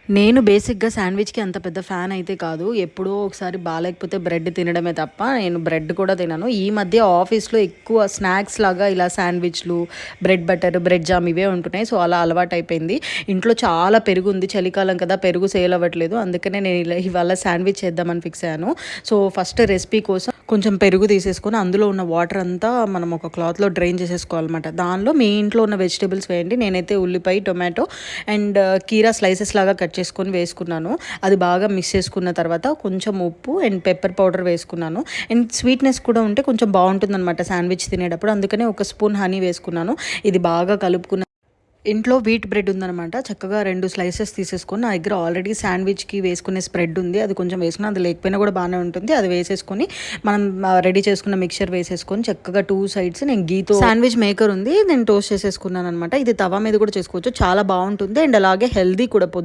నేను బేసిక్‌గా శాండ్‌విచ్‌కి అంత పెద్ద ఫ్యాన్ అయితే కాదు. ఎప్పుడో ఒకసారి బాలేకపోతే బ్రెడ్ తినడమే తప్ప, నేను బ్రెడ్ కూడా తినను. ఈ మధ్య ఆఫీస్‌లో ఎక్కువ స్నాక్స్ లాగా ఇలా శాండ్‌విచ్‌లు, బ్రెడ్ బటర్, బ్రెడ్ జామ్ ఇవే ఉంటున్నాయి. సో, అలా అలవాటయిపోయింది. ఇంట్లో చాలా పెరుగుంది. చలికాలం కదా! పెరుగు సేల్ అవ్వట్లేదు. అందుకనే నేను ఇవాళ శాండ్‌విచ్ చేద్దామని ఫిక్స్ అయ్యాను. సో, ఫస్ట్ రెసిపీ కోసం కొంచెం పెరుగు తీసేసుకొని, అందులో ఉన్న వాటర్ అంతా మనం ఒక క్లాత్‌లో డ్రైన్ చేసేసుకోవాలన్నమాట. దానిలో మీ ఇంట్లో ఉన్న వెజిటబుల్స్ వేయండి. నేనైతే ఉల్లిపాయ, టొమాటో అండ్ కీరా స్లైసెస్ లాగా కట్ చేసుకొని వేసుకున్నాను. అది బాగా మిక్స్ చేసుకున్న తర్వాత కొంచెం ఉప్పు అండ్ పెప్పర్ పౌడర్ వేసుకున్నాను. అండ్ స్వీట్నెస్ కూడా ఉంటే కొంచెం బాగుంటుందన్నమాట శాండ్విచ్ తినేటప్పుడు. అందుకనే ఒక స్పూన్ హనీ వేసుకున్నాను. ఇది బాగా కలుపుకున్న ఇంట్లో వీట్ బ్రెడ్ ఉందనమాట. చక్కగా 2 స్లైసెస్ తీసేసుకొని, నా దగ్గర ఆల్రెడీ శాండ్విచ్‌కి వేసుకునే స్ప్రెడ్ ఉంది. అది కొంచెం వేసుకున్నా, అది లేకపోయినా కూడా బాగానే ఉంటుంది. అది వేసేసుకొని మనం రెడీ చేసుకున్న మిక్చర్ వేసేసుకొని చక్కగా 2 సైడ్స్ నేను గీతో శాండ్విచ్ మేకర్ ఉంది. నేను టోస్ట్ చేసేసుకున్నాననమాట. ఇది తవా మీద కూడా చేసుకోవచ్చు. చాలా బాగుంటుంది అండ్ అలాగే హెల్తీ కూడా.